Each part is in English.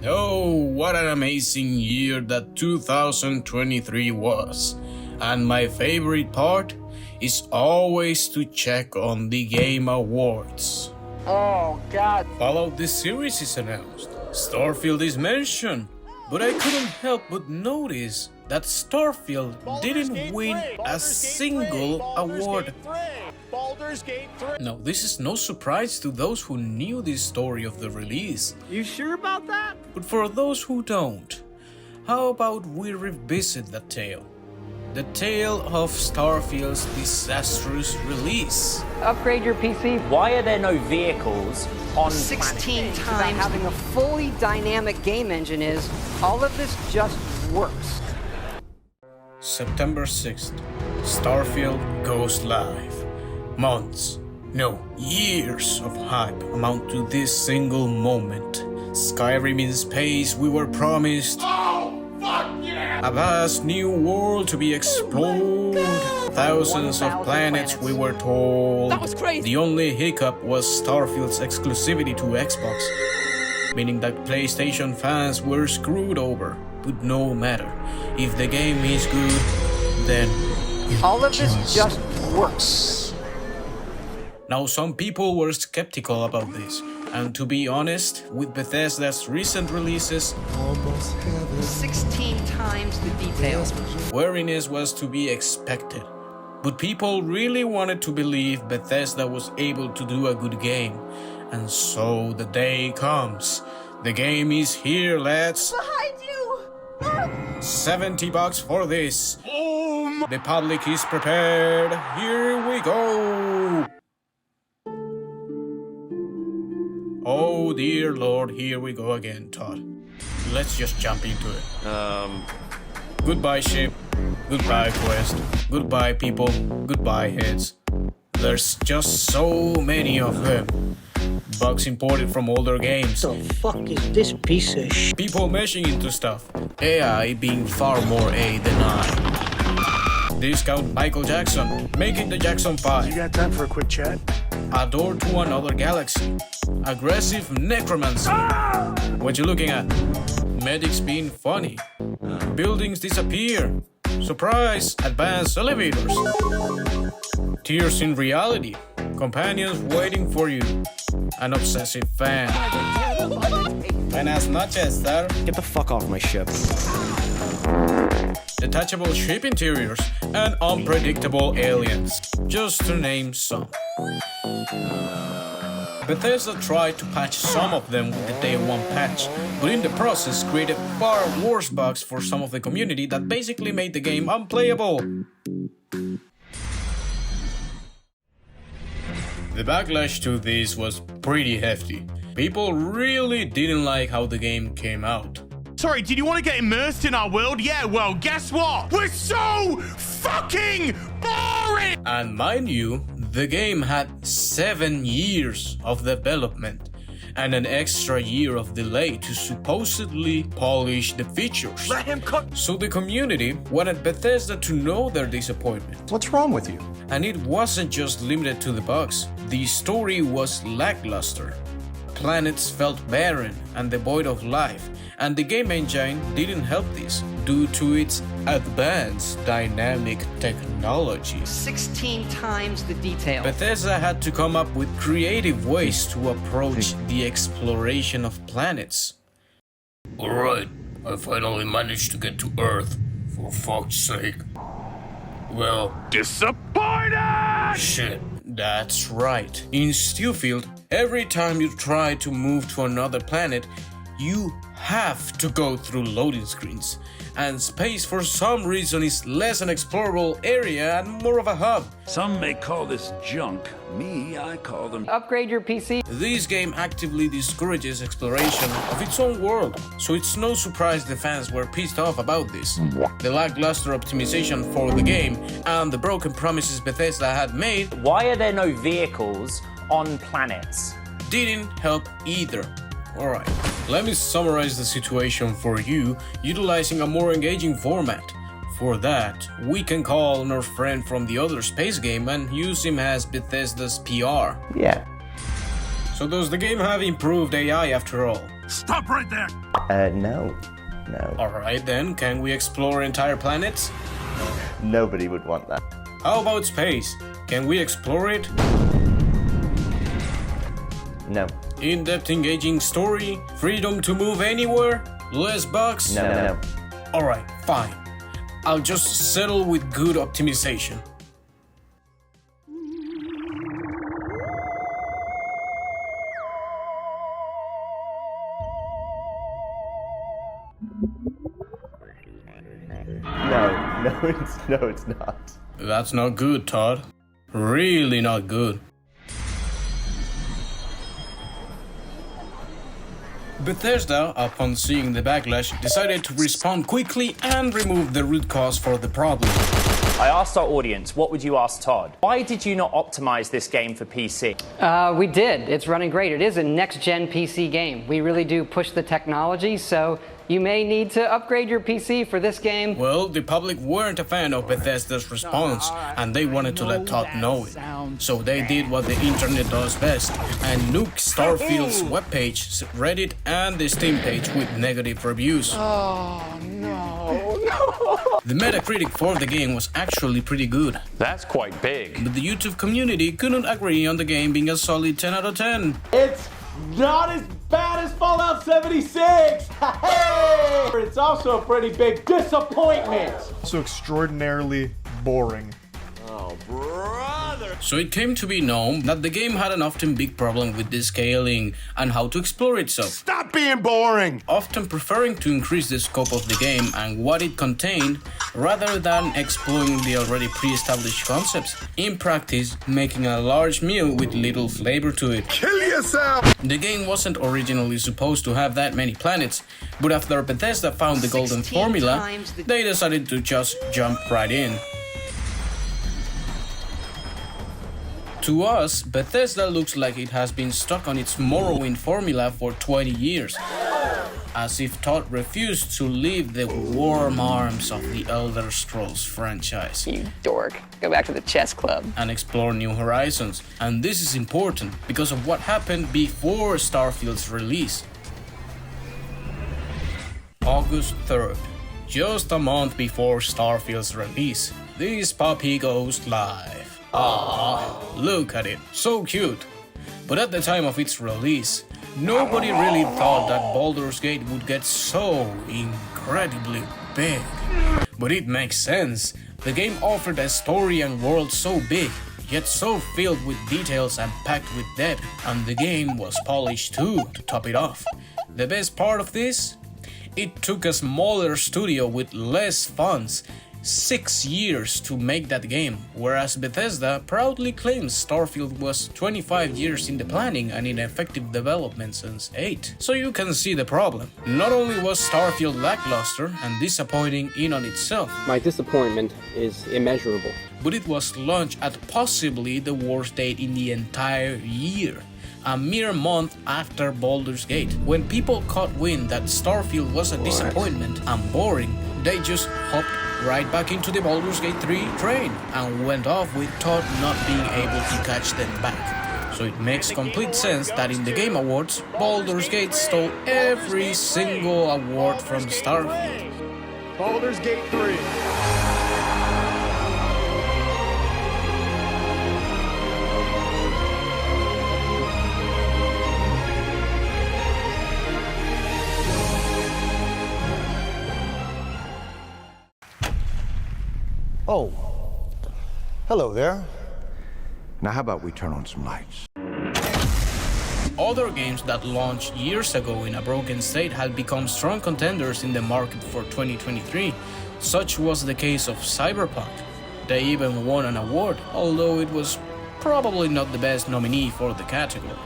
Oh, what an amazing year that 2023 was. And my favorite part is always to check on the Game Awards. Oh, God. Follow this series is announced. Starfield is mentioned. But I couldn't help but notice that Starfield didn't win a single award. Baldur's Gate 3. Now, this is no surprise to those who knew the story of the release. You sure about that? But for those who don't, how about we revisit the tale? The tale of Starfield's disastrous release. Upgrade your PC. Why are there no vehicles on 16 planet? times having a fully dynamic game engine is, all of this just works. September 6th, Starfield goes live. Months, no, years of hype amount to this single moment. Skyrim in space, we were promised. Oh, fuck yeah! A vast new world to be explored. Thousands of 1,000 planets, we were told. That was crazy. The only hiccup was Starfield's exclusivity to Xbox, meaning that PlayStation fans were screwed over. But no matter, if the game is good, then All of this just works. Now, some people were skeptical about this, and to be honest, with Bethesda's recent releases, 16 times the details. wariness was to be expected. But people really wanted to believe Bethesda was able to do a good game. And so the day comes. The game is here, lads. Behind you! $70 for this. The public is prepared. Here we go. Oh dear Lord, here we go again, Todd. Let's just jump into it. Goodbye ship, goodbye quest, goodbye people, goodbye heads. There's just so many of them. Bugs imported from older games. The fuck is this piece of shit? People meshing into stuff. AI being far more A than I. Discount Michael Jackson, make it the Jackson 5. You got time for a quick chat? A door to another galaxy. Aggressive necromancy. What you looking at? Medics being funny. Buildings disappear. Surprise! Advanced elevators. Tears in reality. Companions waiting for you. An obsessive fan. Buenas noches, sir. Get the fuck off my ship. Detachable ship interiors and unpredictable aliens, just to name some. Bethesda tried to patch some of them with the Day 1 patch, but in the process created far worse bugs for some of the community that basically made the game unplayable. The backlash to this was pretty hefty. People really didn't like how the game came out. Sorry, did you want to get immersed in our world? Yeah, well, guess what? We're so fucking boring! And mind you, the game had 7 years of development and an extra year of delay to supposedly polish the features. Let him cook. So the community wanted Bethesda to know their disappointment. What's wrong with you? And it wasn't just limited to the bugs. The story was lackluster. Planets felt barren and devoid of life, and the game engine didn't help this due to its advanced dynamic technology. 16 times the details. Bethesda had to come up with creative ways to approach the exploration of planets. Alright, I finally managed to get to Earth, for fuck's sake. Well, Disappointed! shit, that's right. In Starfield, every time you try to move to another planet, you have to go through loading screens. And space for some reason is less an explorable area and more of a hub. Some may call this junk. Me, I call them... Upgrade your PC. This game actively discourages exploration of its own world, so it's no surprise the fans were pissed off about this. The lackluster optimization for the game and the broken promises Bethesda had made Why are there no vehicles on planets? didn't help either. Alright, let me summarize the situation for you, utilizing a more engaging format. For that, we can call on our friend from the other space game and use him as Bethesda's PR. Yeah. So does the game have improved AI after all? Stop right there! No. Alright then, can we explore entire planets? Nobody would want that. How about space? Can we explore it? No. In-depth engaging story? Freedom to move anywhere? Less bugs? No. Alright, fine. I'll just settle with good optimization. No, it's not. That's not good, Todd. Really not good. Bethesda, upon seeing the backlash, decided to respond quickly and remove the root cause for the problem. I asked our audience, what would you ask Todd? Why did you not optimize this game for PC? We did. It's running great. It is a next-gen PC game. We really do push the technology, so you may need to upgrade your PC for this game. Well, the public weren't a fan of Bethesda's response, and they wanted to let Todd know it. So they did what the internet does best, and nuked Starfield's webpage, Reddit, and the Steam page with negative reviews. Oh, no. The Metacritic for the game was actually pretty good, That's quite big. but the YouTube community couldn't agree on the game being a solid 10 out of 10. It's not as bad as Fallout 76. Hey! It's also a pretty big disappointment. So extraordinarily boring. Oh, brother. So it came to be known that the game had an often big problem with the scaling and how to explore itself, Stop being boring! often preferring to increase the scope of the game and what it contained rather than exploring the already pre-established concepts, in practice making a large meal with little flavor to it. Kill yourself! The game wasn't originally supposed to have that many planets, but after Bethesda found the golden 16 formula, times the- they decided to just jump right in. To us, Bethesda looks like it has been stuck on its Morrowind formula for 20 years, as if Todd refused to leave the warm arms of the Elder Scrolls franchise You dork. Go back to the chess club. and explore new horizons. And this is important because of what happened before Starfield's release. August 3rd, just a month before Starfield's release, this puppy goes live. Ah, look at it, so cute. But at the time of its release, nobody really thought that Baldur's Gate would get so incredibly big. But it makes sense. The game offered a story and world so big, yet so filled with details and packed with depth, and the game was polished too, to top it off. The best part of this? It took a smaller studio with less funds 6 years to make that game, whereas Bethesda proudly claims Starfield was 25 years in the planning and in effective development since 8. So you can see the problem. Not only was Starfield lackluster and disappointing in on itself, My disappointment is immeasurable. but it was launched at possibly the worst date in the entire year. A mere month after Baldur's Gate. When people caught wind that Starfield was a disappointment and boring, they just hopped right back into the Baldur's Gate 3 train and went off with Todd not being able to catch them back. So it makes complete sense that in the Game Awards, Baldur's Gate stole every single award from Starfield. Baldur's Gate 3. Oh. Hello there. Now, how about we turn on some lights? Other games that launched years ago in a broken state had become strong contenders in the market for 2023. Such was the case of Cyberpunk. They even won an award, although it was probably not the best nominee for the category.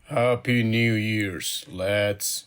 Happy New Year's, lads.